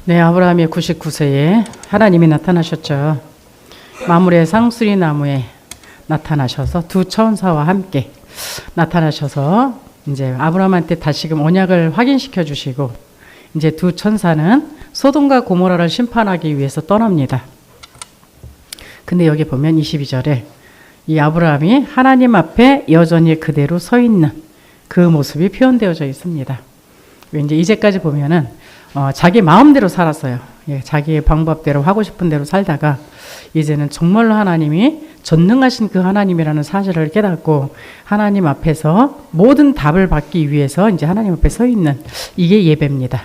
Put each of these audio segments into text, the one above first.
네, 아브라함이 99세에 하나님이 나타나셨죠. 마물의 상수리 나무에 나타나셔서 두 천사와 함께 나타나셔서 이제 아브라함한테 다시금 언약을 확인시켜 주시고 이제 두 천사는 소돔과 고모라를 심판하기 위해서 떠납니다. 근데 여기 보면 22절에 이 아브라함이 하나님 앞에 여전히 그대로 서 있는 그 모습이 표현되어져 있습니다. 왠지 이제까지 보면은 자기 마음대로 살았어요. 예, 자기의 방법대로 하고 싶은 대로 살다가 이제는 정말로 하나님이 전능하신 그 하나님이라는 사실을 깨닫고 하나님 앞에서 모든 답을 받기 위해서 이제 하나님 앞에 서 있는 이게 예배입니다.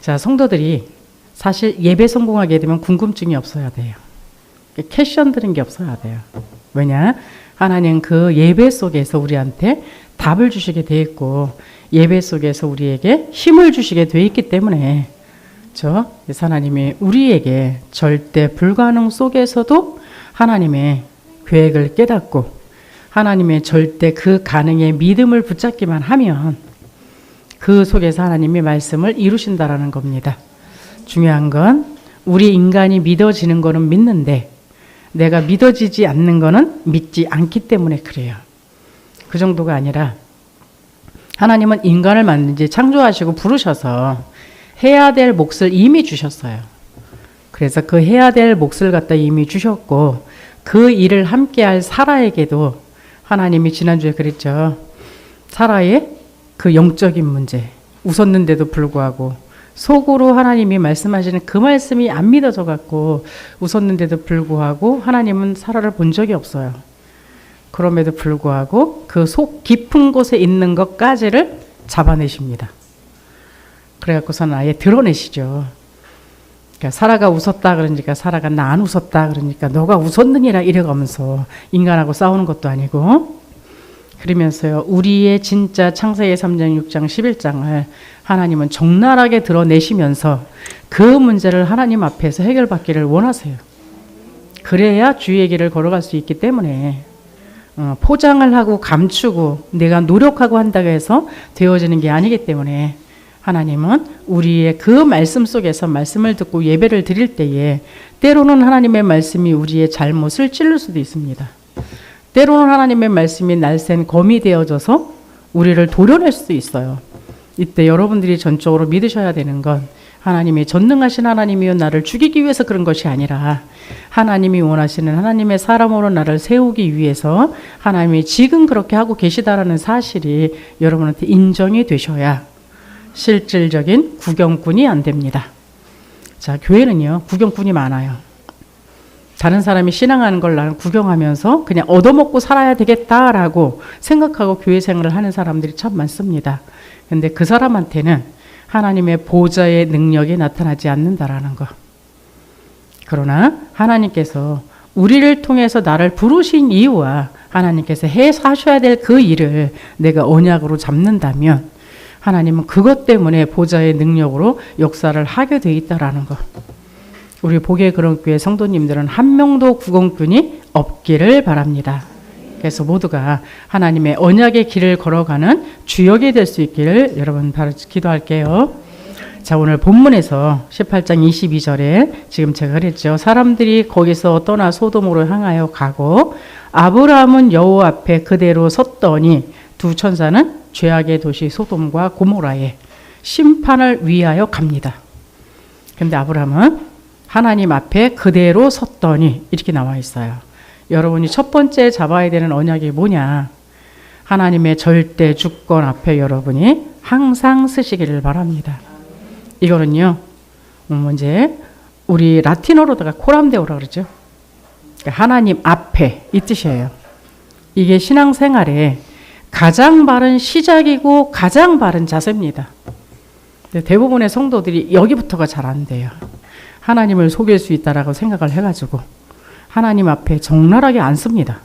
자, 성도들이 사실 예배 성공하게 되면 궁금증이 없어야 돼요. 캐션 드는 게 없어야 돼요. 왜냐? 하나님 그 예배 속에서 우리한테 답을 주시게 돼 있고 예배 속에서 우리에게 힘을 주시게 돼 있기 때문에 하나님이 우리에게 절대 불가능 속에서도 하나님의 계획을 깨닫고 하나님의 절대 그 가능의 믿음을 붙잡기만 하면 그 속에서 하나님이 말씀을 이루신다라는 겁니다. 중요한 건 우리 인간이 믿어지는 거는 믿는데 내가 믿어지지 않는 거는 믿지 않기 때문에 그래요. 그 정도가 아니라 하나님은 인간을 만든지 창조하시고 부르셔서 해야 될 몫을 이미 주셨어요. 그래서 그 해야 될 몫을 갖다 이미 주셨고 그 일을 함께할 사라에게도 하나님이 지난주에 그랬죠. 사라의 그 영적인 문제 웃었는데도 불구하고 속으로 하나님이 말씀하시는 그 말씀이 안 믿어져 갖고 웃었는데도 불구하고 하나님은 사라를 본 적이 없어요. 그럼에도 불구하고 그 속 깊은 곳에 있는 것까지를 잡아내십니다. 그래갖고서는 아예 드러내시죠. 그러니까 사라가 웃었다 그러니까 사라가 나 안 웃었다 그러니까 너가 웃었느니라 이래가면서 인간하고 싸우는 것도 아니고 그러면서요 우리의 진짜 창세기 3장 6장 11장을 하나님은 적나라하게 드러내시면서 그 문제를 하나님 앞에서 해결받기를 원하세요. 그래야 주의 길을 걸어갈 수 있기 때문에 포장을 하고 감추고 내가 노력하고 한다고 해서 되어지는 게 아니기 때문에 하나님은 우리의 그 말씀 속에서 말씀을 듣고 예배를 드릴 때에 때로는 하나님의 말씀이 우리의 잘못을 찔를 수도 있습니다. 때로는 하나님의 말씀이 날쌘 검이 되어져서 우리를 도려낼 수도 있어요. 이때 여러분들이 전적으로 믿으셔야 되는 건 하나님이 전능하신 하나님이요 나를 죽이기 위해서 그런 것이 아니라 하나님이 원하시는 하나님의 사람으로 나를 세우기 위해서 하나님이 지금 그렇게 하고 계시다라는 사실이 여러분한테 인정이 되셔야 실질적인 구경꾼이 안 됩니다. 자, 교회는요 구경꾼이 많아요. 다른 사람이 신앙하는 걸 나는 구경하면서 그냥 얻어먹고 살아야 되겠다라고 생각하고 교회 생활을 하는 사람들이 참 많습니다. 근데 그 사람한테는 하나님의 보좌의 능력이 나타나지 않는다라는 거. 그러나 하나님께서 우리를 통해서 나를 부르신 이유와 하나님께서 하셔야 될 그 일을 내가 언약으로 잡는다면 하나님은 그것 때문에 보좌의 능력으로 역사를 하게 돼 있다라는 거. 우리 복의 그런 교회 성도님들은 한 명도 구경꾼이 없기를 바랍니다. 그래서 모두가 하나님의 언약의 길을 걸어가는 주역이 될 수 있기를 여러분 바로 기도할게요. 자, 오늘 본문에서 18장 22절에 지금 제가 그랬죠. 사람들이 거기서 떠나 소돔으로 향하여 가고 아브라함은 여호와 앞에 그대로 섰더니 두 천사는 죄악의 도시 소돔과 고모라에 심판을 위하여 갑니다. 그런데 아브라함은 하나님 앞에 그대로 섰더니 이렇게 나와 있어요. 여러분이 첫 번째 잡아야 되는 언약이 뭐냐? 하나님의 절대 주권 앞에 여러분이 항상 서시기를 바랍니다. 이거는요, 이제 우리 라틴어로다가 코람데오라 그러죠. 하나님 앞에 이 뜻이에요. 이게 신앙생활에 가장 바른 시작이고 가장 바른 자세입니다. 대부분의 성도들이 여기부터가 잘 안 돼요. 하나님을 속일 수 있다라고 생각을 해가지고 하나님 앞에 적나라하게 안 씁니다.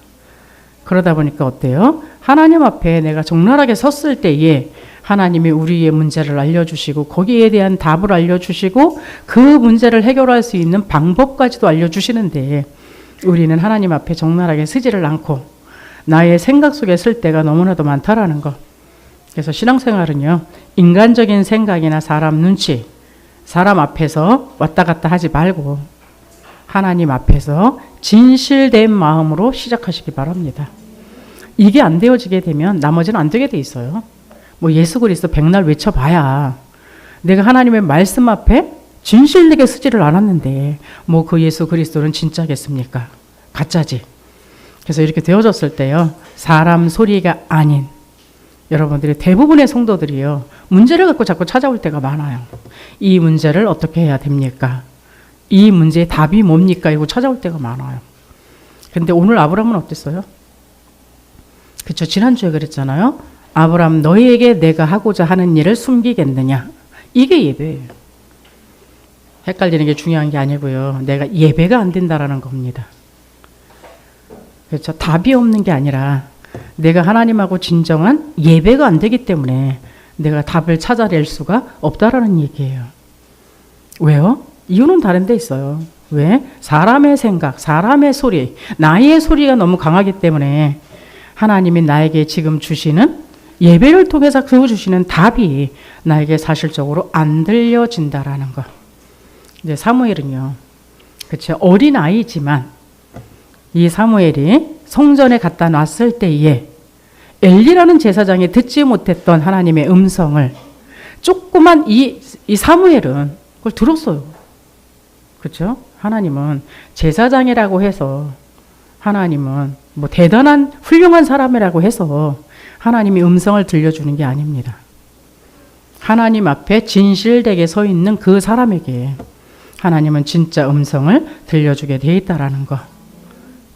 그러다 보니까 어때요? 하나님 앞에 내가 적나라하게 섰을 때에 하나님이 우리의 문제를 알려주시고 거기에 대한 답을 알려주시고 그 문제를 해결할 수 있는 방법까지도 알려주시는데 우리는 하나님 앞에 적나라하게 서지를 않고 나의 생각 속에 쓸 때가 너무나도 많다라는 거. 그래서 신앙생활은요 인간적인 생각이나 사람 눈치 사람 앞에서 왔다 갔다 하지 말고 하나님 앞에서 진실된 마음으로 시작하시기 바랍니다. 이게 안 되어지게 되면 나머지는 안 되게 돼 있어요. 뭐 예수 그리스도 백날 외쳐봐야 내가 하나님의 말씀 앞에 진실되게 쓰지를 않았는데 뭐 그 예수 그리스도는 진짜겠습니까? 가짜지. 그래서 이렇게 되어졌을 때요, 사람 소리가 아닌 여러분들이 대부분의 성도들이요, 문제를 갖고 자꾸 찾아올 때가 많아요. 이 문제를 어떻게 해야 됩니까? 이 문제의 답이 뭡니까? 이거 찾아올 때가 많아요. 근데 오늘 아브라함은 어땠어요? 그렇죠. 지난주에 그랬잖아요. 아브라함, 너희에게 내가 하고자 하는 일을 숨기겠느냐? 이게 예배예요. 헷갈리는 게 중요한 게 아니고요. 내가 예배가 안 된다라는 겁니다. 그렇죠. 답이 없는 게 아니라 내가 하나님하고 진정한 예배가 안 되기 때문에 내가 답을 찾아낼 수가 없다라는 얘기예요. 왜요? 이유는 다른 데 있어요. 왜? 사람의 생각, 사람의 소리, 나의 소리가 너무 강하기 때문에 하나님이 나에게 지금 주시는 예배를 통해서 주시는 답이 나에게 사실적으로 안 들려진다라는 것. 이제 사무엘은요, 그쵸, 어린 아이지만 이 사무엘이 성전에 갖다 놨을 때에 엘리라는 제사장이 듣지 못했던 하나님의 음성을 조그만 이 사무엘은 그걸 들었어요. 그렇죠? 하나님은 제사장이라고 해서, 하나님은 뭐 대단한 훌륭한 사람이라고 해서 하나님이 음성을 들려주는 게 아닙니다. 하나님 앞에 진실되게 서 있는 그 사람에게 하나님은 진짜 음성을 들려주게 돼 있다라는 거.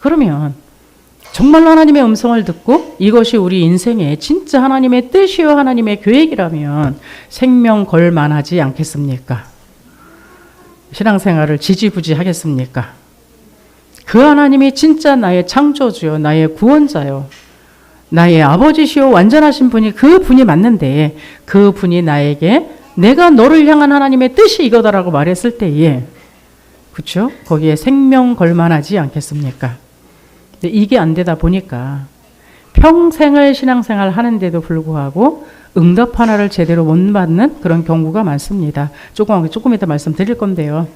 그러면 정말로 하나님의 음성을 듣고 이것이 우리 인생의 진짜 하나님의 뜻이요 하나님의 계획이라면 생명 걸 만하지 않겠습니까? 신앙생활을 지지부지하겠습니까? 그 하나님이 진짜 나의 창조주요, 나의 구원자요, 나의 아버지시요 완전하신 분이 그 분이 맞는데 그 분이 나에게 내가 너를 향한 하나님의 뜻이 이거다라고 말했을 때에, 그렇죠? 거기에 생명 걸만하지 않겠습니까? 근데 이게 안 되다 보니까 평생을 신앙생활 하는데도 불구하고 응답 하나를 제대로 못 받는 그런 경우가 많습니다. 조금 이따 말씀드릴 건데요.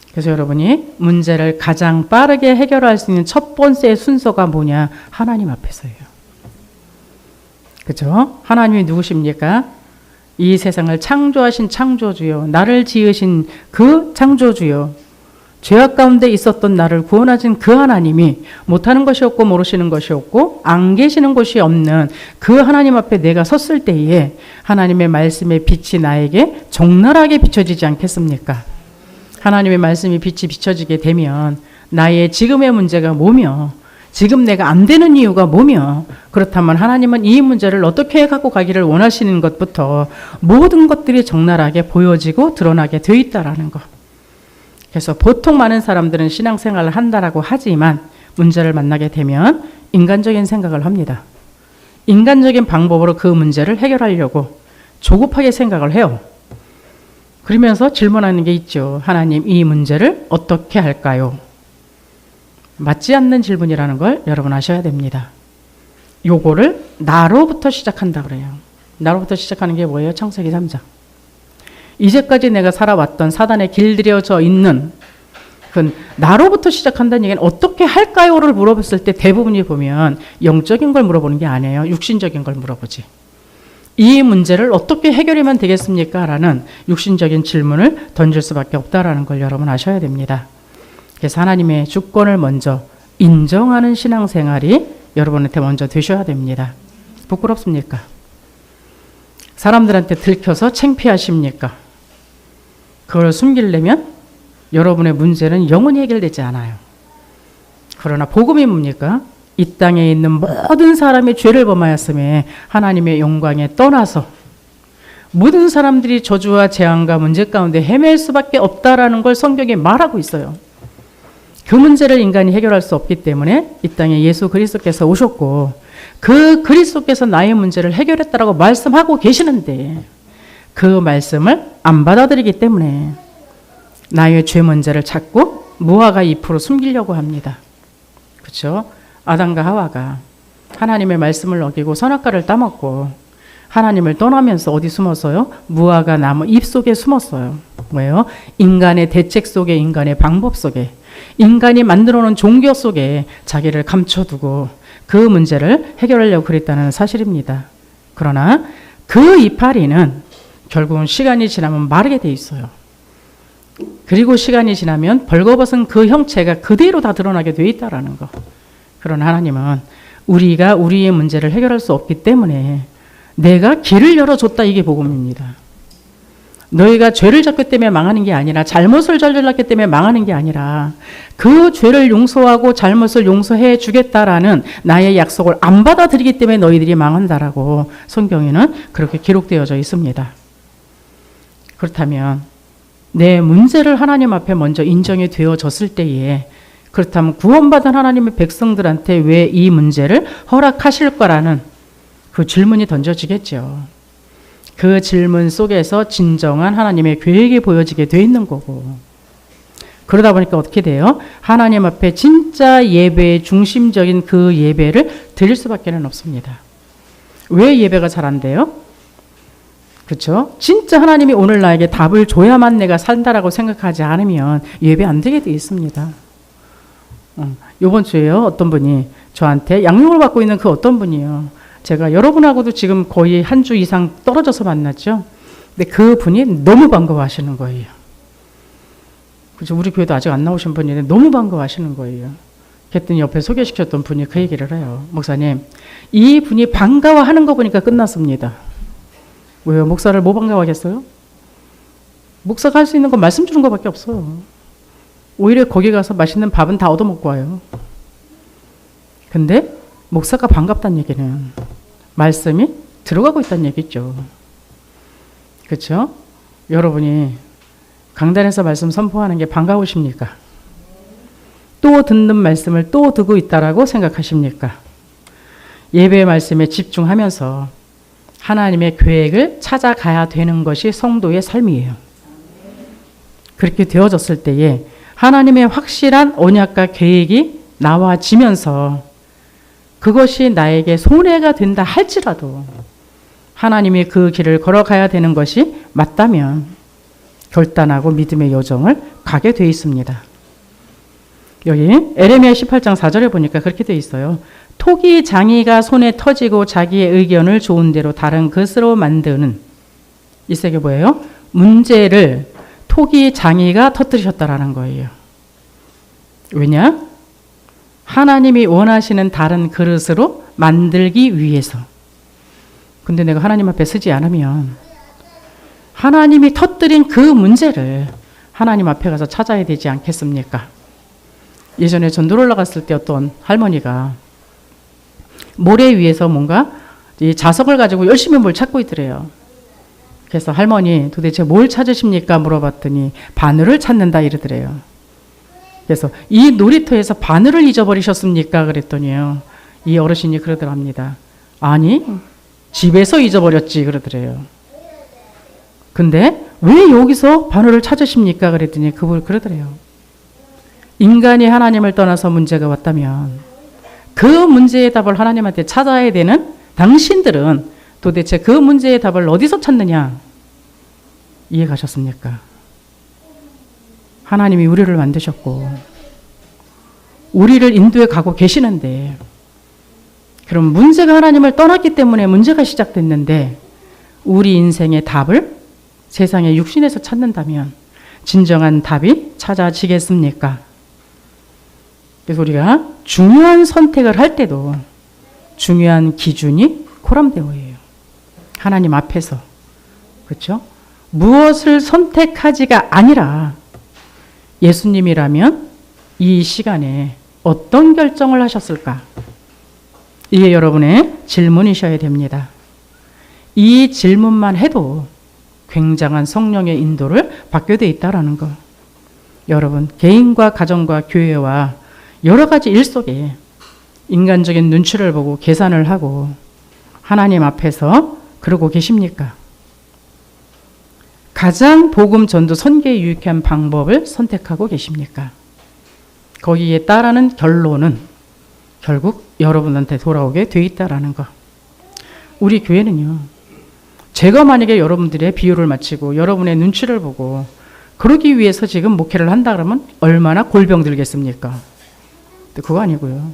그래서 여러분이 문제를 가장 빠르게 해결할 수 있는 첫 번째 순서가 뭐냐? 하나님 앞에서예요. 그렇죠? 하나님이 누구십니까? 이 세상을 창조하신 창조주요, 나를 지으신 그 창조주요, 죄악 가운데 있었던 나를 구원하신 그 하나님이 못하는 것이 없고 모르시는 것이 없고 안 계시는 곳이 없는 그 하나님 앞에 내가 섰을 때에 하나님의 말씀의 빛이 나에게 적나라하게 비춰지지 않겠습니까? 하나님의 말씀이 빛이 비춰지게 되면 나의 지금의 문제가 뭐며, 지금 내가 안 되는 이유가 뭐며, 그렇다면 하나님은 이 문제를 어떻게 갖고 가기를 원하시는 것부터 모든 것들이 적나라하게 보여지고 드러나게 되어 있다라는 것. 그래서 보통 많은 사람들은 신앙생활을 한다라고 하지만 문제를 만나게 되면 인간적인 생각을 합니다. 인간적인 방법으로 그 문제를 해결하려고 조급하게 생각을 해요. 그러면서 질문하는 게 있죠. 하나님, 이 문제를 어떻게 할까요? 맞지 않는 질문이라는 걸 여러분 아셔야 됩니다. 요거를 나로부터 시작한다 그래요. 나로부터 시작하는 게 뭐예요? 창세기 3장. 이제까지 내가 살아왔던 사단에 길들여져 있는 그 나로부터 시작한다는 얘기는 어떻게 할까요를 물어봤을 때 대부분이 보면 영적인 걸 물어보는 게 아니에요. 육신적인 걸 물어보지. 이 문제를 어떻게 해결하면 되겠습니까? 라는 육신적인 질문을 던질 수밖에 없다라는 걸 여러분 아셔야 됩니다. 그래서 하나님의 주권을 먼저 인정하는 신앙생활이 여러분한테 먼저 되셔야 됩니다. 부끄럽습니까? 사람들한테 들켜서 창피하십니까? 그걸 숨기려면 여러분의 문제는 영원히 해결되지 않아요. 그러나 복음이 뭡니까? 이 땅에 있는 모든 사람이 죄를 범하였음에 하나님의 영광에 떠나서 모든 사람들이 저주와 재앙과 문제 가운데 헤맬 수밖에 없다라는 걸 성경에 말하고 있어요. 그 문제를 인간이 해결할 수 없기 때문에 이 땅에 예수 그리스도께서 오셨고 그 그리스도께서 나의 문제를 해결했다라고 말씀하고 계시는데 그 말씀을 안 받아들이기 때문에 나의 죄 문제를 찾고 무화과 잎으로 숨기려고 합니다. 그렇죠? 아담과 하와가 하나님의 말씀을 어기고 선악과를 따먹고 하나님을 떠나면서 어디 숨었어요? 무화과 나무 잎 속에 숨었어요. 뭐예요? 인간의 대책 속에, 인간의 방법 속에, 인간이 만들어 놓은 종교 속에 자기를 감춰두고 그 문제를 해결하려고 그랬다는 사실입니다. 그러나 그 이파리는 결국은 시간이 지나면 마르게 돼 있어요. 그리고 시간이 지나면 벌거벗은 그 형체가 그대로 다 드러나게 돼 있다라는 거. 그러나 하나님은 우리가 우리의 문제를 해결할 수 없기 때문에 내가 길을 열어줬다, 이게 복음입니다. 너희가 죄를 졌기 때문에 망하는 게 아니라, 잘못을 저질렀기 때문에 망하는 게 아니라, 그 죄를 용서하고 잘못을 용서해 주겠다라는 나의 약속을 안 받아들이기 때문에 너희들이 망한다라고 성경에는 그렇게 기록되어져 있습니다. 그렇다면 내 문제를 하나님 앞에 먼저 인정이 되어졌을 때에, 그렇다면 구원받은 하나님의 백성들한테 왜 이 문제를 허락하실 거라는 그 질문이 던져지겠죠. 그 질문 속에서 진정한 하나님의 계획이 보여지게 돼 있는 거고, 그러다 보니까 어떻게 돼요? 하나님 앞에 진짜 예배의 중심적인 그 예배를 드릴 수밖에 없습니다. 왜 예배가 잘 안 돼요? 그렇죠? 진짜 하나님이 오늘 나에게 답을 줘야만 내가 산다라고 생각하지 않으면 예배 안 되게 돼 있습니다. 이번 주에요, 어떤 분이 저한테 양육을 받고 있는 그 어떤 분이요. 제가 여러분하고도 지금 거의 한 주 이상 떨어져서 만났죠. 근데 그 분이 너무 반가워하시는 거예요. 그죠? 우리 교회도 아직 안 나오신 분인데 너무 반가워하시는 거예요. 그랬더니 옆에 소개시켰던 분이 그 얘기를 해요. 목사님, 이 분이 반가워하는 거 보니까 끝났습니다. 왜요? 목사를 뭐 반가워하겠어요? 목사가 할 수 있는 건 말씀 주는 것밖에 없어요. 오히려 거기 가서 맛있는 밥은 다 얻어먹고 와요. 근데 목사가 반갑다는 얘기는 말씀이 들어가고 있다는 얘기죠. 그렇죠? 여러분이 강단에서 말씀 선포하는 게 반가우십니까? 또 듣는 말씀을 또 듣고 있다라고 생각하십니까? 예배의 말씀에 집중하면서 하나님의 계획을 찾아가야 되는 것이 성도의 삶이에요. 그렇게 되어졌을 때에 하나님의 확실한 언약과 계획이 나와지면서 그것이 나에게 손해가 된다 할지라도 하나님이 그 길을 걸어가야 되는 것이 맞다면 결단하고 믿음의 여정을 가게 돼 있습니다. 여기 에레미야 18장 4절에 보니까 그렇게 돼 있어요. 토기 장이가 손에 터지고 자기의 의견을 좋은 대로 다른 것으로 만드는, 이 세계 뭐예요? 문제를 토기 장이가 터뜨리셨다라는 거예요. 왜냐? 하나님이 원하시는 다른 그릇으로 만들기 위해서. 근데 내가 하나님 앞에 서지 않으면 하나님이 터뜨린 그 문제를 하나님 앞에 가서 찾아야 되지 않겠습니까? 예전에 전도를 올라갔을 때 어떤 할머니가 모래 위에서 뭔가 이 자석을 가지고 열심히 뭘 찾고 있더래요. 그래서 할머니 도대체 뭘 찾으십니까? 물어봤더니 바늘을 찾는다 이러더래요. 그래서 이 놀이터에서 바늘을 잊어버리셨습니까? 그랬더니요. 이 어르신이 그러더랍니다. 아니, 집에서 잊어버렸지 그러더래요. 근데 왜 여기서 바늘을 찾으십니까? 그랬더니 그분 그러더래요. 인간이 하나님을 떠나서 문제가 왔다면 그 문제의 답을 하나님한테 찾아야 되는 당신들은 도대체 그 문제의 답을 어디서 찾느냐? 이해 가셨습니까? 하나님이 우리를 만드셨고 우리를 인도해 가고 계시는데, 그럼 문제가 하나님을 떠났기 때문에 문제가 시작됐는데 우리 인생의 답을 세상의 육신에서 찾는다면 진정한 답이 찾아지겠습니까? 그래서 우리가 중요한 선택을 할 때도 중요한 기준이 코람데오예요. 하나님 앞에서. 그렇죠? 무엇을 선택하지가 아니라 예수님이라면 이 시간에 어떤 결정을 하셨을까? 이게 여러분의 질문이셔야 됩니다. 이 질문만 해도 굉장한 성령의 인도를 받게 돼 있다라는 거. 여러분, 개인과 가정과 교회와 여러 가지 일 속에 인간적인 눈치를 보고 계산을 하고 하나님 앞에서 그러고 계십니까? 가장 복음 전도 선교에 유익한 방법을 선택하고 계십니까? 거기에 따르는 결론은 결국 여러분한테 돌아오게 돼 있다라는 거. 우리 교회는요, 제가 만약에 여러분들의 비유를 마치고 여러분의 눈치를 보고 그러기 위해서 지금 목회를 한다 그러면 얼마나 골병 들겠습니까? 근데 그거 아니고요.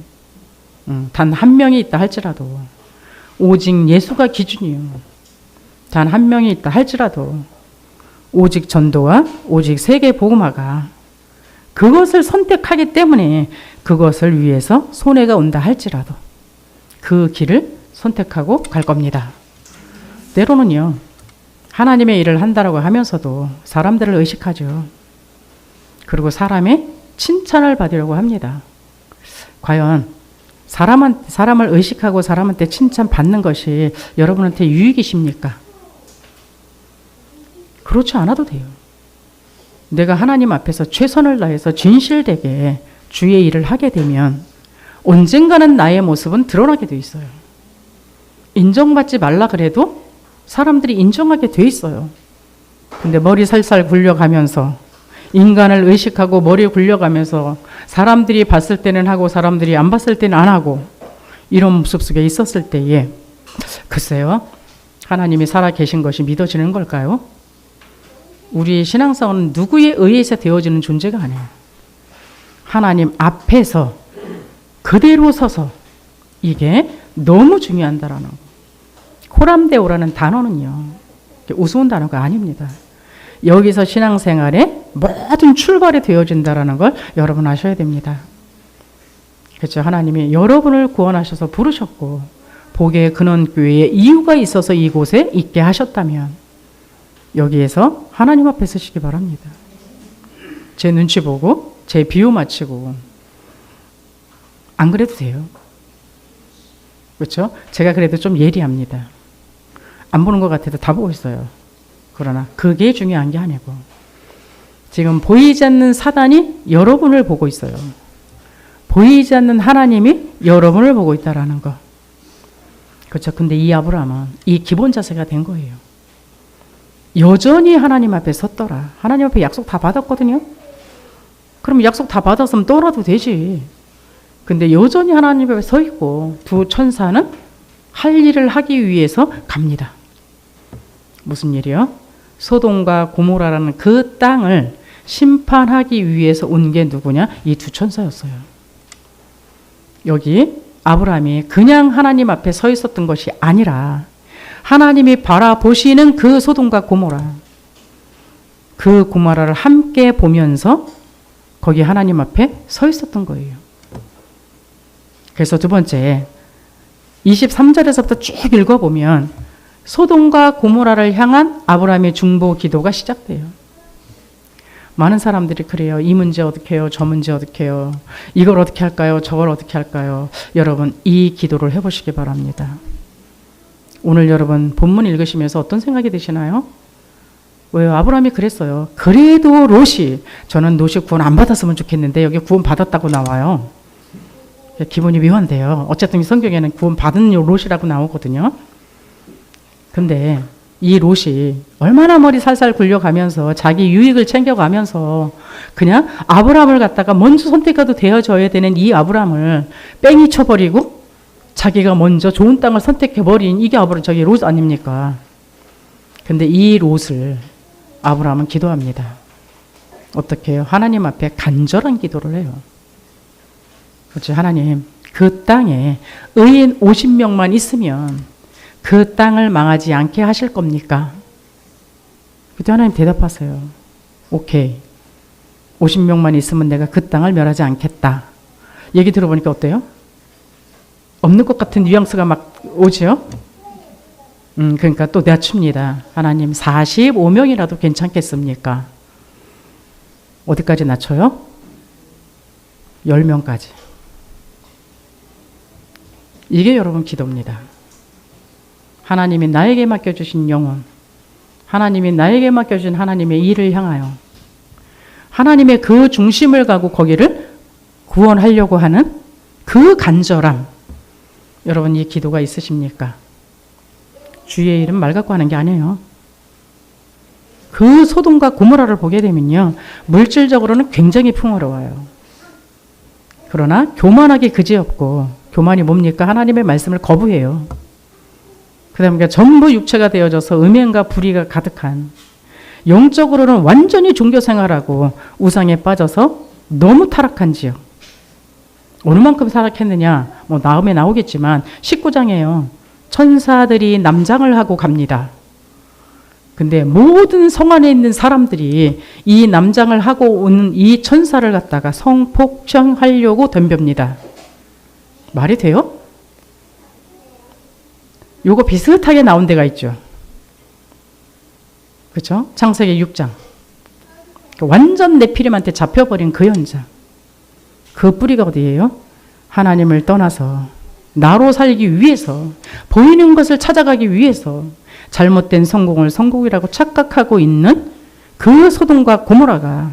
단 한 명이 있다 할지라도 오직 예수가 기준이요. 단 한 명이 있다 할지라도 오직 전도와 오직 세계 복음화가 그것을 선택하기 때문에 그것을 위해서 손해가 온다 할지라도 그 길을 선택하고 갈 겁니다. 때로는요. 하나님의 일을 한다라고 하면서도 사람들을 의식하죠. 그리고 사람의 칭찬을 받으려고 합니다. 과연 사람을 의식하고 사람한테 칭찬받는 것이 여러분한테 유익이십니까? 그렇지 않아도 돼요. 내가 하나님 앞에서 최선을 다해서 진실되게 주의 일을 하게 되면 언젠가는 나의 모습은 드러나게 돼 있어요. 인정받지 말라 그래도 사람들이 인정하게 돼 있어요. 근데 머리 살살 굴려가면서 인간을 의식하고 머리 굴려가면서 사람들이 봤을 때는 하고 사람들이 안 봤을 때는 안 하고 이런 모습 속에 있었을 때에 글쎄요. 하나님이 살아 계신 것이 믿어지는 걸까요? 우리 신앙생활은 누구에 의해서 되어지는 존재가 아니에요. 하나님 앞에서 그대로 서서 이게 너무 중요한다라는 거. 코람데오라는 단어는요. 우스운 단어가 아닙니다. 여기서 신앙생활의 모든 출발이 되어진다라는 걸 여러분 아셔야 됩니다. 그렇죠. 하나님이 여러분을 구원하셔서 부르셨고 복의 근원교회에 이유가 있어서 이곳에 있게 하셨다면 여기에서 하나님 앞에 서시기 바랍니다. 제 눈치 보고 제 비유 맞추고 안 그래도 돼요. 그렇죠? 제가 그래도 좀 예리합니다. 안 보는 것 같아도 다 보고 있어요. 그러나 그게 중요한 게 아니고 지금 보이지 않는 사단이 여러분을 보고 있어요. 보이지 않는 하나님이 여러분을 보고 있다라는 거. 그렇죠. 근데 이 아브라함은 이 기본 자세가 된 거예요. 여전히 하나님 앞에 섰더라. 하나님 앞에 약속 다 받았거든요. 그럼 약속 다 받았으면 떠나도 되지. 근데 여전히 하나님 앞에 서 있고 두 천사는 할 일을 하기 위해서 갑니다. 무슨 일이요? 소돔과 고모라라는 그 땅을 심판하기 위해서 온 게 누구냐? 이 두 천사였어요. 여기 아브라함이 그냥 하나님 앞에 서 있었던 것이 아니라 하나님이 바라보시는 그 소돔과 고모라, 그 고모라를 함께 보면서 거기 하나님 앞에 서 있었던 거예요. 그래서 두 번째 23절에서부터 쭉 읽어보면 소돔과 고모라를 향한 아브라함의 중보 기도가 시작돼요. 많은 사람들이 그래요. 이 문제 어떻게 해요? 저 문제 어떻게 해요? 이걸 어떻게 할까요? 저걸 어떻게 할까요? 여러분 이 기도를 해보시기 바랍니다. 오늘 여러분 본문 읽으시면서 어떤 생각이 드시나요? 왜요? 아브라함이 그랬어요. 그래도 롯이 저는 롯이 구원 안 받았으면 좋겠는데 여기 구원 받았다고 나와요. 기분이 묘한데요. 어쨌든 성경에는 구원 받은 롯이라고 나오거든요. 근데 이 롯이 얼마나 머리 살살 굴려가면서 자기 유익을 챙겨가면서 그냥 아브라함을 갖다가 먼저 선택해도 되어져야 되는 이 아브라함을 뺑이 쳐버리고 자기가 먼저 좋은 땅을 선택해버린 이게 저기 롯 아닙니까? 근데 이 롯을 아브라함은 기도합니다. 어떻게 해요? 하나님 앞에 간절한 기도를 해요. 그렇죠. 하나님, 그 땅에 의인 50명만 있으면 그 땅을 망하지 않게 하실 겁니까? 그때 하나님 대답하세요. 오케이. 50명만 있으면 내가 그 땅을 멸하지 않겠다. 얘기 들어보니까 어때요? 없는 것 같은 뉘앙스가 막 오죠? 그러니까 또 낮춥니다. 하나님 45명이라도 괜찮겠습니까? 어디까지 낮춰요? 10명까지. 이게 여러분 기도입니다. 하나님이 나에게 맡겨주신 영혼, 하나님이 나에게 맡겨주신 하나님의 일을 향하여 하나님의 그 중심을 가고 거기를 구원하려고 하는 그 간절함, 여러분 이 기도가 있으십니까? 주의 이름 말 갖고 하는 게 아니에요. 그 소돔과 고모라를 보게 되면요, 물질적으로는 굉장히 풍요로워요. 그러나 교만하기 그지없고, 교만이 뭡니까? 하나님의 말씀을 거부해요. 그 다음에 전부 육체가 되어져서 음행과 불의가 가득한 영적으로는 완전히 종교 생활하고 우상에 빠져서 너무 타락한 지역. 어느 만큼 타락했느냐? 뭐 다음에 나오겠지만 19장에요. 천사들이 남장을 하고 갑니다. 근데 모든 성 안에 있는 사람들이 이 남장을 하고 오는 이 천사를 갖다가 성폭행하려고 덤빕니다. 말이 돼요? 요거 비슷하게 나온 데가 있죠. 그렇죠? 창세기 6장. 완전 네피림한테 잡혀버린 그 현장. 그 뿌리가 어디예요? 하나님을 떠나서 나로 살기 위해서, 보이는 것을 찾아가기 위해서 잘못된 성공을 성공이라고 착각하고 있는 그 소돔과 고모라가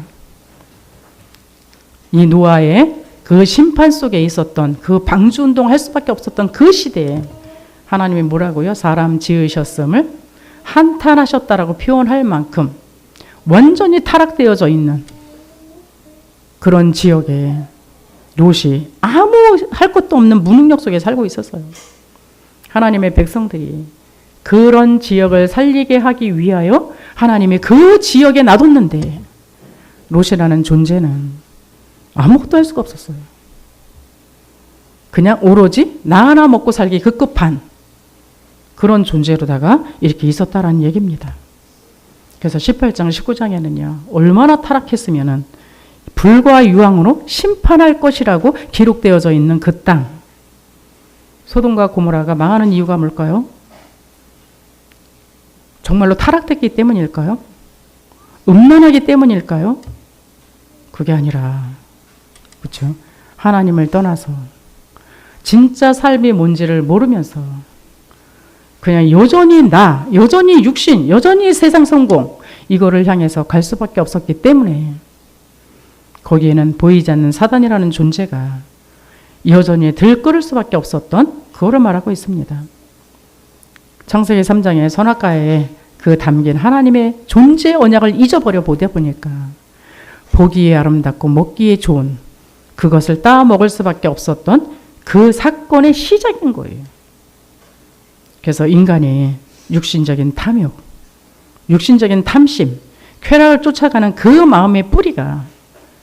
이 노아의 그 심판 속에 있었던, 그 방주운동 할 수밖에 없었던 그 시대에 하나님이 뭐라고요? 사람 지으셨음을 한탄하셨다라고 표현할 만큼 완전히 타락되어져 있는 그런 지역에 롯이 아무 할 것도 없는 무능력 속에 살고 있었어요. 하나님의 백성들이 그런 지역을 살리게 하기 위하여 하나님이 그 지역에 놔뒀는데 롯이라는 존재는 아무것도 할 수가 없었어요. 그냥 오로지 나 하나 먹고 살기 그 끝판, 그런 존재로다가 이렇게 있었다라는 얘기입니다. 그래서 18장 19장에는요. 얼마나 타락했으면은 불과 유황으로 심판할 것이라고 기록되어져 있는 그 땅. 소돔과 고모라가 망하는 이유가 뭘까요? 정말로 타락됐기 때문일까요? 음란하기 때문일까요? 그게 아니라, 그렇죠? 하나님을 떠나서 진짜 삶이 뭔지를 모르면서 그냥 여전히 나, 여전히 육신, 여전히 세상 성공, 이거를 향해서 갈 수밖에 없었기 때문에 거기에는 보이지 않는 사단이라는 존재가 여전히 들끓을 수밖에 없었던 그거를 말하고 있습니다. 창세기 3장의 선악과에 그 담긴 하나님의 존재 언약을 잊어버려 보다 보니까 보기에 아름답고 먹기에 좋은 그것을 따 먹을 수밖에 없었던 그 사건의 시작인 거예요. 그래서 인간이 육신적인 탐욕, 육신적인 탐심, 쾌락을 쫓아가는 그 마음의 뿌리가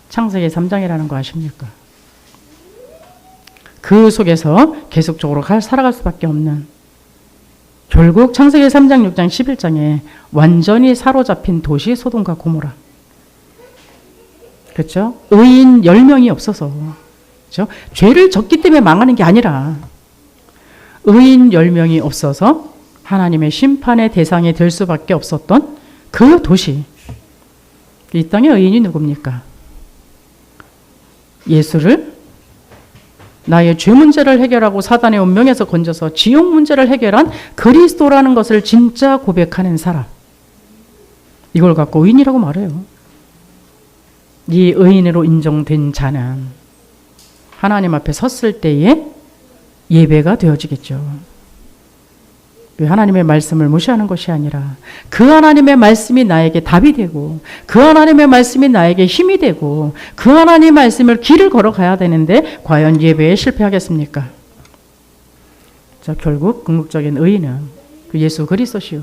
창세기 3장이라는 거 아십니까? 그 속에서 계속적으로 살아갈 수밖에 없는, 결국 창세기 3장, 6장, 11장에 완전히 사로잡힌 도시 소돔과 고모라. 그렇죠? 의인 10명이 없어서, 그렇죠? 죄를 졌기 때문에 망하는 게 아니라 의인 10명이 없어서 하나님의 심판의 대상이 될 수밖에 없었던 그 도시. 이 땅의 의인이 누굽니까? 예수를 나의 죄 문제를 해결하고 사단의 운명에서 건져서 지옥 문제를 해결한 그리스도라는 것을 진짜 고백하는 사람. 이걸 갖고 의인이라고 말해요. 이 의인으로 인정된 자는 하나님 앞에 섰을 때에 예배가 되어지겠죠. 왜 하나님의 말씀을 무시하는 것이 아니라 그 하나님의 말씀이 나에게 답이 되고 그 하나님의 말씀이 나에게 힘이 되고 그 하나님의 말씀을 길을 걸어가야 되는데 과연 예배에 실패하겠습니까? 자, 결국 궁극적인 의인은 그 예수 그리스도시요.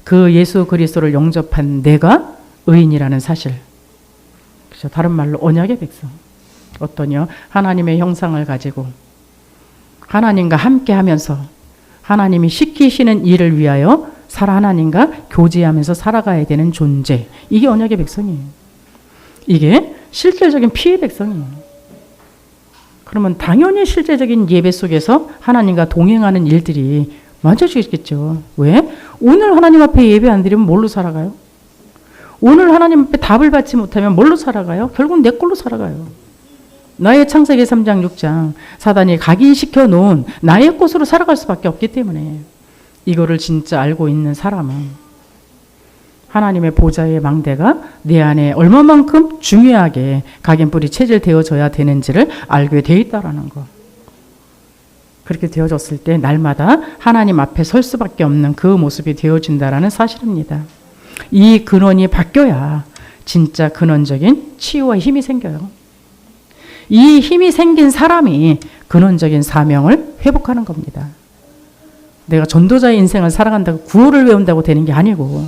그 예수 그리스도를 영접한 내가 의인이라는 사실. 그렇죠? 다른 말로 언약의 백성. 어떠냐? 하나님의 형상을 가지고 하나님과 함께 하면서 하나님이 시키시는 일을 위하여 하나님과 교제하면서 살아가야 되는 존재. 이게 언약의 백성이에요. 이게 실질적인 피의 백성이에요. 그러면 당연히 실제적인 예배 속에서 하나님과 동행하는 일들이 많아지겠죠. 왜? 오늘 하나님 앞에 예배 안 드리면 뭘로 살아가요? 오늘 하나님 앞에 답을 받지 못하면 뭘로 살아가요? 결국 내 꼴로 살아가요. 나의 창세기 3장 6장 사단이 각인시켜 놓은 나의 곳으로 살아갈 수밖에 없기 때문에 이거를 진짜 알고 있는 사람은 하나님의 보좌의 망대가 내 안에 얼마만큼 중요하게 각인뿔이 체질되어져야 되는지를 알게 되어 있다라는 거. 그렇게 되어졌을 때 날마다 하나님 앞에 설 수밖에 없는 그 모습이 되어진다라는 사실입니다. 이 근원이 바뀌어야 진짜 근원적인 치유와 힘이 생겨요. 이 힘이 생긴 사람이 근원적인 사명을 회복하는 겁니다. 내가 전도자의 인생을 살아간다고 구호를 외운다고 되는 게 아니고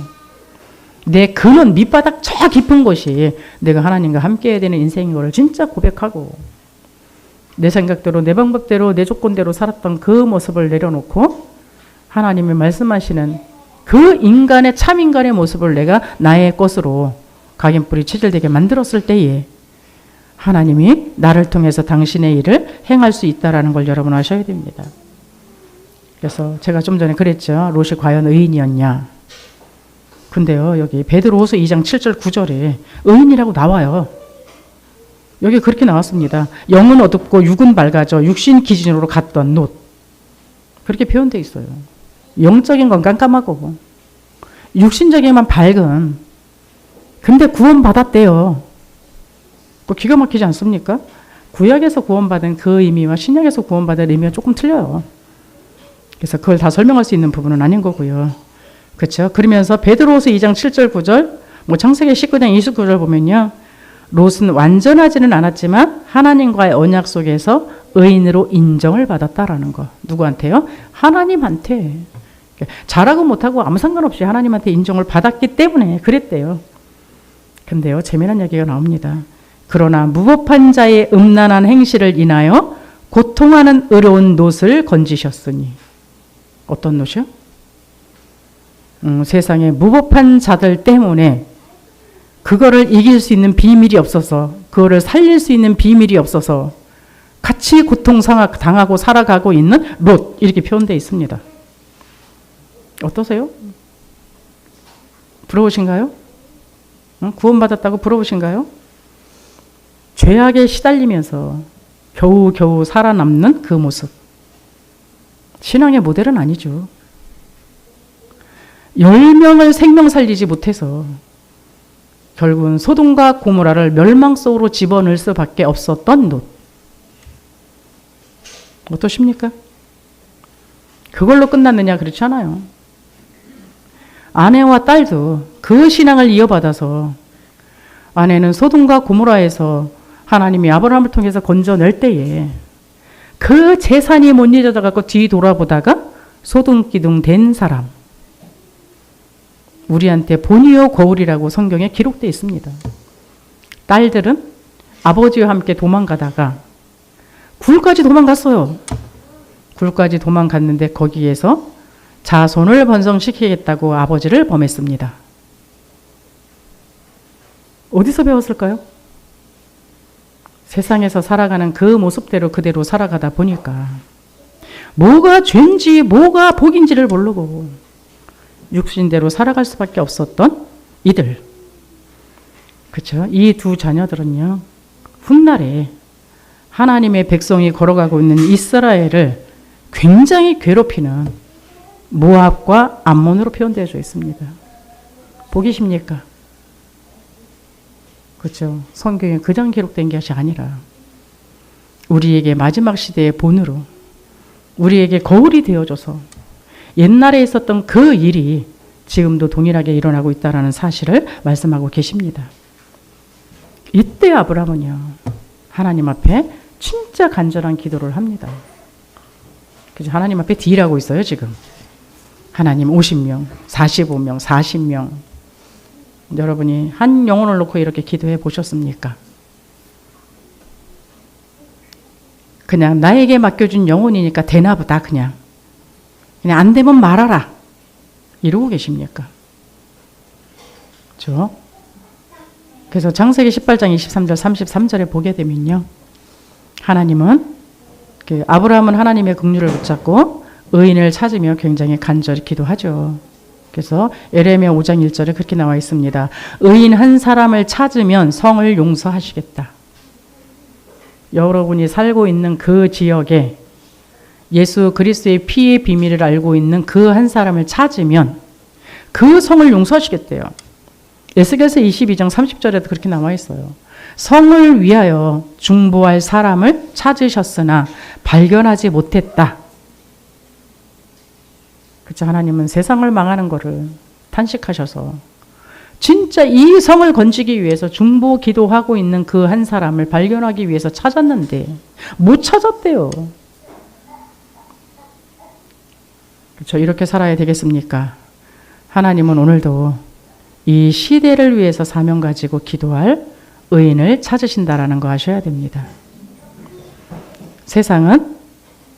내 근원 밑바닥 저 깊은 곳이 내가 하나님과 함께 해야 되는 인생인 거를 진짜 고백하고 내 생각대로 내 방법대로 내 조건대로 살았던 그 모습을 내려놓고 하나님이 말씀하시는 그 인간의 참 인간의 모습을 내가 나의 것으로 각인뿌리 체질되게 만들었을 때에 하나님이 나를 통해서 당신의 일을 행할 수 있다는 걸 여러분 아셔야 됩니다. 그래서 제가 좀 전에 그랬죠. 롯이 과연 의인이었냐. 근데요, 여기 베드로후서 2장 7절 9절에 의인이라고 나와요. 여기 그렇게 나왔습니다. 영은 어둡고 육은 밝아져 육신 기준으로 갔던 롯. 그렇게 표현되어 있어요. 영적인 건 깜깜하고 육신적인만 밝은. 근데 구원받았대요. 기가 막히지 않습니까? 구약에서 구원받은 그 의미와 신약에서 구원받은 의미가 조금 틀려요. 그래서 그걸 다 설명할 수 있는 부분은 아닌 거고요. 그렇죠? 그러면서 베드로후서 2장 7절 9절, 창세기 19장 29절 보면요. 롯은 완전하지는 않았지만 하나님과의 언약 속에서 의인으로 인정을 받았다라는 거. 누구한테요? 하나님한테. 잘하고 못하고 아무 상관없이 하나님한테 인정을 받았기 때문에 그랬대요. 근데요, 재미난 얘기가 나옵니다. 그러나 무법한 자의 음란한 행실을 인하여 고통하는 의로운 롯을 건지셨으니. 어떤 롯이요? 세상에 무법한 자들 때문에 그거를 이길 수 있는 비밀이 없어서, 그거를 살릴 수 있는 비밀이 없어서 같이 고통당하고 살아가고 있는 롯, 이렇게 표현되어 있습니다. 어떠세요? 부러우신가요? 구원받았다고 부러우신가요? 죄악에 시달리면서 겨우겨우 살아남는 그 모습. 신앙의 모델은 아니죠. 10명을 생명 살리지 못해서 결국은 소돔과 고모라를 멸망 속으로 집어넣을 수밖에 없었던 롯. 어떠십니까? 그걸로 끝났느냐? 그렇지 않아요. 아내와 딸도 그 신앙을 이어받아서 아내는 소돔과 고모라에서 하나님이 아브라함을 통해서 건져낼 때에 그 재산이 못 잊어져 갖고 뒤돌아보다가 소둥기둥 된 사람. 우리한테 본이요 거울이라고 성경에 기록되어 있습니다. 딸들은 아버지와 함께 도망가다가 굴까지 도망갔어요. 굴까지 도망갔는데 거기에서 자손을 번성시키겠다고 아버지를 범했습니다. 어디서 배웠을까요? 세상에서 살아가는 그 모습대로 그대로 살아가다 보니까 뭐가 죄인지 뭐가 복인지를 모르고 육신대로 살아갈 수밖에 없었던 이들. 그렇죠? 이 두 자녀들은요. 훗날에 하나님의 백성이 걸어가고 있는 이스라엘을 굉장히 괴롭히는 모압과 암몬으로 표현되어 있습니다. 보기십니까? 그렇죠. 성경에 그냥 기록된 것이 아니라 우리에게 마지막 시대의 본으로 우리에게 거울이 되어줘서 옛날에 있었던 그 일이 지금도 동일하게 일어나고 있다는 사실을 말씀하고 계십니다. 이때 아브라함은요. 하나님 앞에 진짜 간절한 기도를 합니다. 그죠? 하나님 앞에 딜하고 있어요 지금. 하나님 50명, 45명, 40명. 여러분이 한 영혼을 놓고 이렇게 기도해 보셨습니까? 그냥 나에게 맡겨준 영혼이니까 되나 보다 그냥 안 되면 말하라 이러고 계십니까? 그렇죠? 그래서 창세기 18장 23절 33절에 보게 되면요. 하나님은 아브라함은 하나님의 긍휼을 붙잡고 의인을 찾으며 굉장히 간절히 기도하죠. 그래서 에레미야 5장 1절에 그렇게 나와 있습니다. 의인 한 사람을 찾으면 성을 용서하시겠다. 여러분이 살고 있는 그 지역에 예수 그리스도의 피의 비밀을 알고 있는 그 한 사람을 찾으면 그 성을 용서하시겠대요. 에스겔서 22장 30절에도 그렇게 나와 있어요. 성을 위하여 중보할 사람을 찾으셨으나 발견하지 못했다. 그렇죠. 하나님은 세상을 망하는 거를 탄식하셔서 진짜 이 성을 건지기 위해서 중보 기도하고 있는 그 한 사람을 발견하기 위해서 찾았는데 못 찾았대요. 그렇죠. 이렇게 살아야 되겠습니까? 하나님은 오늘도 이 시대를 위해서 사명 가지고 기도할 의인을 찾으신다라는 거 아셔야 됩니다. 세상은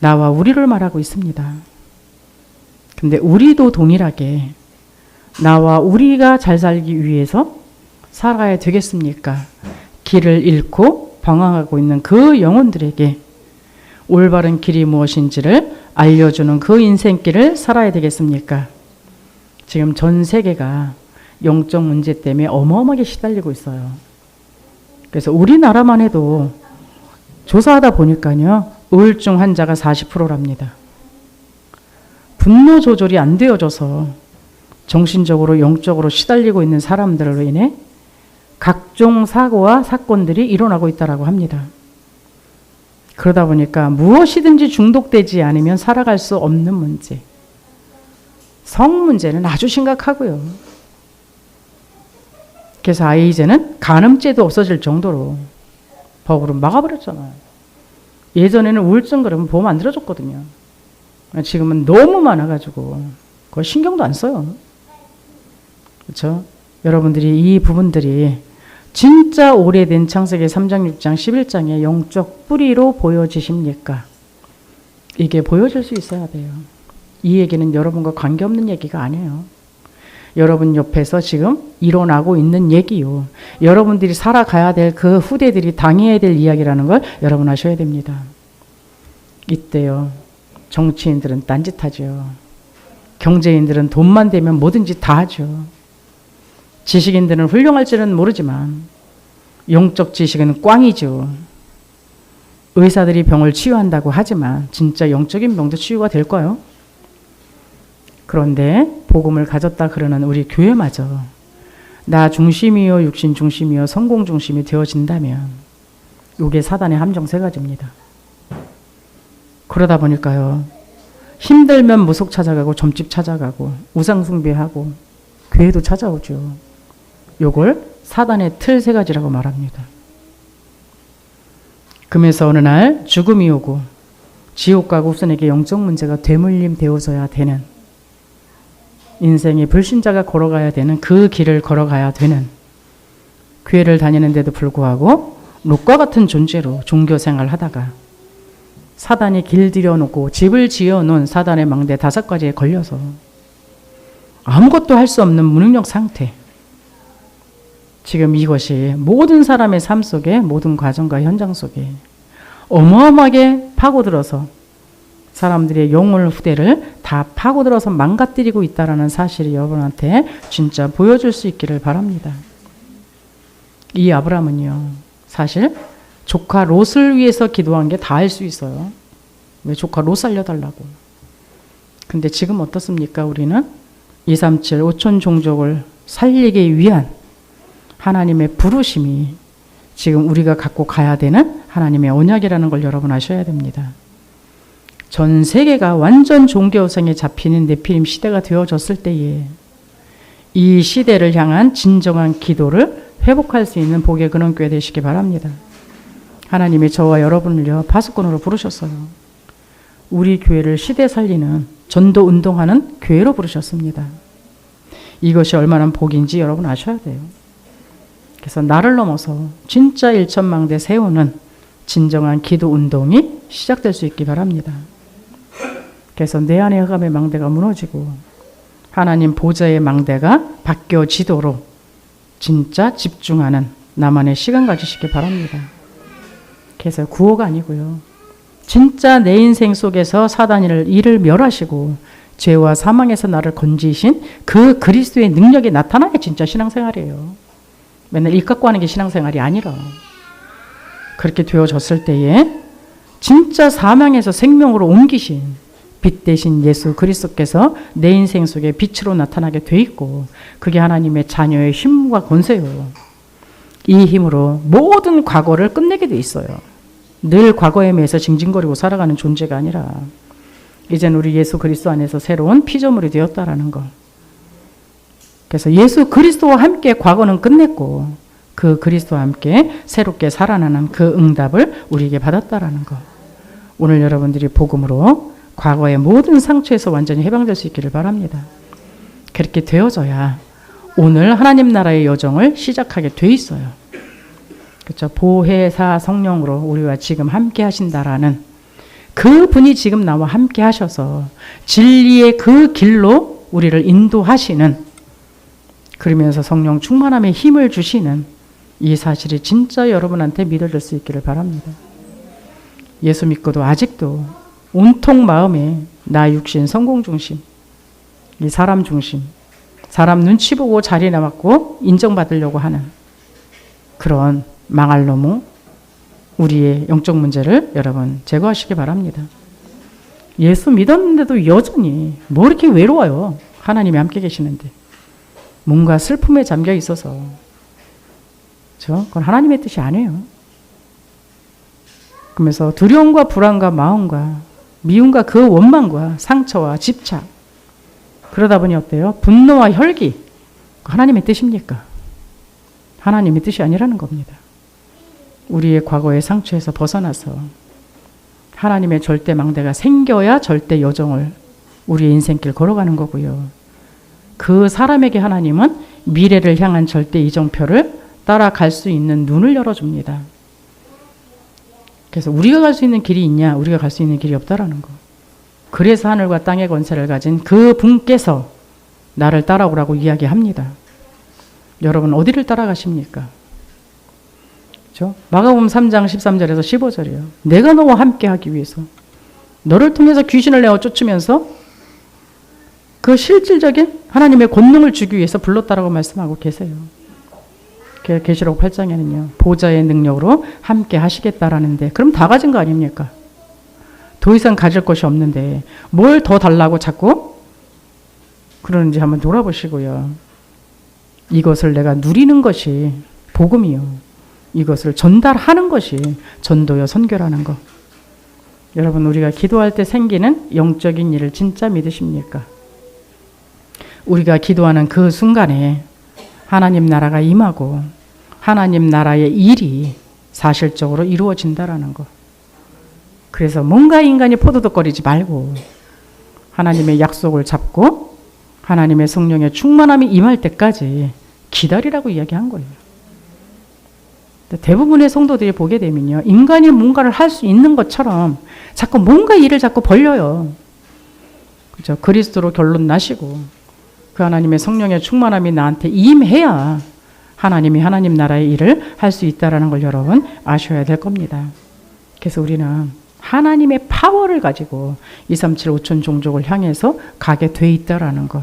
나와 우리를 말하고 있습니다. 근데 우리도 동일하게 나와 우리가 잘 살기 위해서 살아야 되겠습니까? 길을 잃고 방황하고 있는 그 영혼들에게 올바른 길이 무엇인지를 알려주는 그 인생길을 살아야 되겠습니까? 지금 전 세계가 영적 문제 때문에 어마어마하게 시달리고 있어요. 그래서 우리나라만 해도 조사하다 보니까요, 우울증 환자가 40%랍니다. 분노 조절이 안 되어져서 정신적으로 영적으로 시달리고 있는 사람들로 인해 각종 사고와 사건들이 일어나고 있다고 합니다. 그러다 보니까 무엇이든지 중독되지 않으면 살아갈 수 없는 문제. 성 문제는 아주 심각하고요. 그래서 아예 이제는 간음죄도 없어질 정도로 법으로 막아버렸잖아요. 예전에는 우울증 그러면 보험 안 들어줬거든요. 지금은 너무 많아가지고 그걸 신경도 안 써요. 그렇죠? 여러분들이 이 부분들이 진짜 오래된 창세기 3장, 6장, 11장의 영적 뿌리로 보여지십니까? 이게 보여질 수 있어야 돼요. 이 얘기는 여러분과 관계없는 얘기가 아니에요. 여러분 옆에서 지금 일어나고 있는 얘기요. 여러분들이 살아가야 될 그 후대들이 당해야 될 이야기라는 걸 여러분 아셔야 됩니다. 이때요. 정치인들은 딴짓하죠. 경제인들은 돈만 되면 뭐든지 다 하죠. 지식인들은 훌륭할지는 모르지만 영적 지식은 꽝이죠. 의사들이 병을 치유한다고 하지만 진짜 영적인 병도 치유가 될까요? 그런데 복음을 가졌다 그러는 우리 교회마저 나 중심이요 육신 중심이요 성공 중심이 되어진다면 이게 사단의 함정 세 가지입니다. 그러다 보니까요. 힘들면 무속 찾아가고 점집 찾아가고 우상 숭배하고 교회도 찾아오죠. 요걸 사단의 틀 세 가지라고 말합니다. 금에서 어느 날 죽음이 오고 지옥과 후손에게 영적 문제가 되물림 되어져야 되는 인생의 불신자가 걸어가야 되는 그 길을 걸어가야 되는 교회를 다니는데도 불구하고 롯과 같은 존재로 종교생활을 하다가 사단이 길들여 놓고 집을 지어 놓은 사단의 망대 5가지에 걸려서 아무것도 할 수 없는 무능력 상태. 지금 이것이 모든 사람의 삶 속에 모든 과정과 현장 속에 어마어마하게 파고들어서 사람들의 영혼 후대를 다 파고들어서 망가뜨리고 있다는 사실이 여러분한테 진짜 보여줄 수 있기를 바랍니다. 이 아브라함은요. 사실 조카 롯을 위해서 기도한 게 다 할 수 있어요. 왜 조카 롯 살려달라고. 근데 지금 어떻습니까? 우리는 237 5천 종족을 살리기 위한 하나님의 부르심이 지금 우리가 갖고 가야 되는 하나님의 언약이라는 걸 여러분 아셔야 됩니다. 전 세계가 완전 종교성에 잡히는 네피림 시대가 되어졌을 때에 이 시대를 향한 진정한 기도를 회복할 수 있는 복의 근원교회 되시기 바랍니다. 하나님이 저와 여러분을요 파수꾼으로 부르셨어요. 우리 교회를 시대 살리는 전도 운동하는 교회로 부르셨습니다. 이것이 얼마나 복인지 여러분 아셔야 돼요. 그래서 나를 넘어서 진짜 일천망대 세우는 진정한 기도 운동이 시작될 수 있기 바랍니다. 그래서 내 안의 흑암의 망대가 무너지고 하나님 보좌의 망대가 바뀌어지도록 진짜 집중하는 나만의 시간 가지시기 바랍니다. 그래서 구호가 아니고요. 진짜 내 인생 속에서 사단을 이를 멸하시고 죄와 사망에서 나를 건지신 그 그리스도의 능력이 나타나야 진짜 신앙생활이에요. 맨날 일 갖고 하는 게 신앙생활이 아니라 그렇게 되어졌을 때에 진짜 사망에서 생명으로 옮기신 빛 대신 예수 그리스도께서 내 인생 속에 빛으로 나타나게 돼 있고 그게 하나님의 자녀의 힘과 권세요. 이 힘으로 모든 과거를 끝내게 돼 있어요. 늘 과거에 매여서 징징거리고 살아가는 존재가 아니라 이젠 우리 예수 그리스도 안에서 새로운 피조물이 되었다라는 거. 그래서 예수 그리스도와 함께 과거는 끝냈고 그 그리스도와 함께 새롭게 살아나는 그 응답을 우리에게 받았다라는 거. 오늘 여러분들이 복음으로 과거의 모든 상처에서 완전히 해방될 수 있기를 바랍니다. 그렇게 되어져야 오늘 하나님 나라의 여정을 시작하게 돼 있어요. 그렇죠? 보혜사 성령으로 우리와 지금 함께 하신다라는 그 분이 지금 나와 함께 하셔서 진리의 그 길로 우리를 인도하시는, 그러면서 성령 충만함에 힘을 주시는 이 사실이 진짜 여러분한테 믿어질 수 있기를 바랍니다. 예수 믿고도 아직도 온통 마음에 나 육신 성공 중심, 이 사람 중심, 사람 눈치 보고 자리나 맡고 인정받으려고 하는 그런 망할 놈의 우리의 영적 문제를 여러분 제거하시기 바랍니다. 예수 믿었는데도 여전히 뭐 이렇게 외로워요. 하나님이 함께 계시는데. 뭔가 슬픔에 잠겨 있어서. 그건 하나님의 뜻이 아니에요. 그러면서 두려움과 불안과 마음과 미움과 그 원망과 상처와 집착, 그러다 보니 어때요? 분노와 혈기, 하나님의 뜻입니까? 하나님의 뜻이 아니라는 겁니다. 우리의 과거의 상처에서 벗어나서 하나님의 절대 망대가 생겨야 절대 여정을 우리의 인생길 걸어가는 거고요. 그 사람에게 하나님은 미래를 향한 절대 이정표를 따라갈 수 있는 눈을 열어줍니다. 그래서 우리가 갈 수 있는 길이 있냐? 우리가 갈 수 있는 길이 없다라는 거. 그래서 하늘과 땅의 권세를 가진 그 분께서 나를 따라오라고 이야기합니다. 여러분 어디를 따라가십니까? 그렇죠? 마가복음 3장 13절에서 15절이에요. 내가 너와 함께 하기 위해서 너를 통해서 귀신을 내어 쫓으면서 그 실질적인 하나님의 권능을 주기 위해서 불렀다라고 말씀하고 계세요. 계시록 8장에는요. 보좌의 능력으로 함께 하시겠다라는데 그럼 다 가진 거 아닙니까? 더 이상 가질 것이 없는데 뭘 더 달라고 자꾸 그러는지 한번 돌아보시고요. 이것을 내가 누리는 것이 복음이요. 이것을 전달하는 것이 전도요 선교라는 거. 여러분 우리가 기도할 때 생기는 영적인 일을 진짜 믿으십니까? 우리가 기도하는 그 순간에 하나님 나라가 임하고 하나님 나라의 일이 사실적으로 이루어진다라는 거. 그래서 뭔가 인간이 포도덕거리지 말고 하나님의 약속을 잡고 하나님의 성령의 충만함이 임할 때까지 기다리라고 이야기한 거예요. 대부분의 성도들이 보게 되면요. 인간이 뭔가를 할 수 있는 것처럼 자꾸 뭔가 일을 자꾸 벌려요. 그렇죠? 그리스도로 결론 나시고 그 하나님의 성령의 충만함이 나한테 임해야 하나님이 하나님 나라의 일을 할 수 있다는 걸 여러분 아셔야 될 겁니다. 그래서 우리는 하나님의 파워를 가지고 237 5천 종족을 향해서 가게 돼 있다라는 거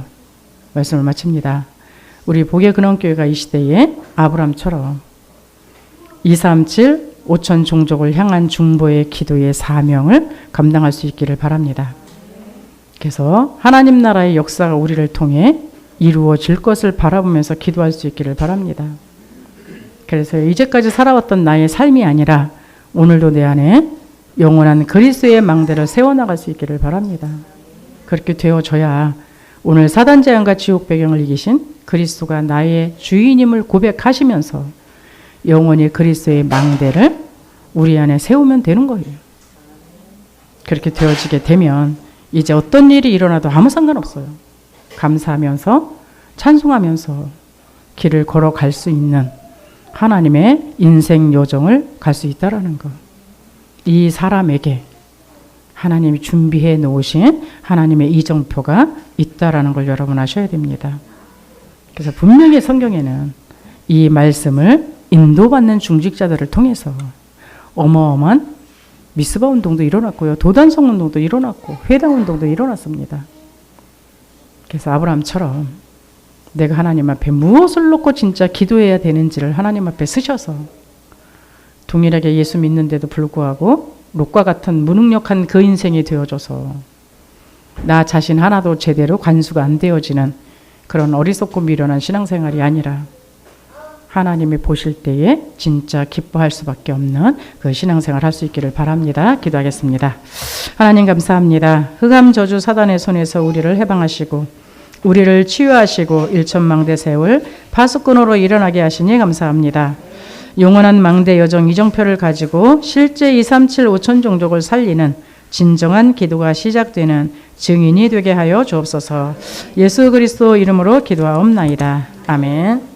말씀을 마칩니다. 우리 복의 근원교회가 이 시대에 아브람처럼 237 5천 종족을 향한 중보의 기도의 사명을 감당할 수 있기를 바랍니다. 그래서 하나님 나라의 역사가 우리를 통해 이루어질 것을 바라보면서 기도할 수 있기를 바랍니다. 그래서 이제까지 살아왔던 나의 삶이 아니라 오늘도 내 안에 영원한 그리스도의 망대를 세워나갈 수 있기를 바랍니다. 그렇게 되어져야 오늘 사단 재앙과 지옥 배경을 이기신 그리스도가 나의 주인임을 고백하시면서 영원히 그리스도의 망대를 우리 안에 세우면 되는 거예요. 그렇게 되어지게 되면 이제 어떤 일이 일어나도 아무 상관없어요. 감사하면서 찬송하면서 길을 걸어갈 수 있는 하나님의 인생 요정을 갈 수 있다라는 것. 이 사람에게 하나님이 준비해 놓으신 하나님의 이정표가 있다라는 걸 여러분 아셔야 됩니다. 그래서 분명히 성경에는 이 말씀을 인도받는 중직자들을 통해서 어마어마한 미스바 운동도 일어났고요. 도단성 운동도 일어났고 회당 운동도 일어났습니다. 그래서 아브라함처럼 내가 하나님 앞에 무엇을 놓고 진짜 기도해야 되는지를 하나님 앞에 쓰셔서 동일하게 예수 믿는데도 불구하고 롯과 같은 무능력한 그 인생이 되어줘서 나 자신 하나도 제대로 관수가 안 되어지는 그런 어리석고 미련한 신앙생활이 아니라 하나님이 보실 때에 진짜 기뻐할 수밖에 없는 그 신앙생활 할 수 있기를 바랍니다. 기도하겠습니다. 하나님 감사합니다. 흑암 저주 사단의 손에서 우리를 해방하시고 우리를 치유하시고 일천망대 세울 파수꾼으로 일어나게 하시니 감사합니다. 영원한 망대 여정 이정표를 가지고 실제 237 5천 종족을 살리는 진정한 기도가 시작되는 증인이 되게 하여 주옵소서. 예수 그리스도 이름으로 기도하옵나이다. 아멘.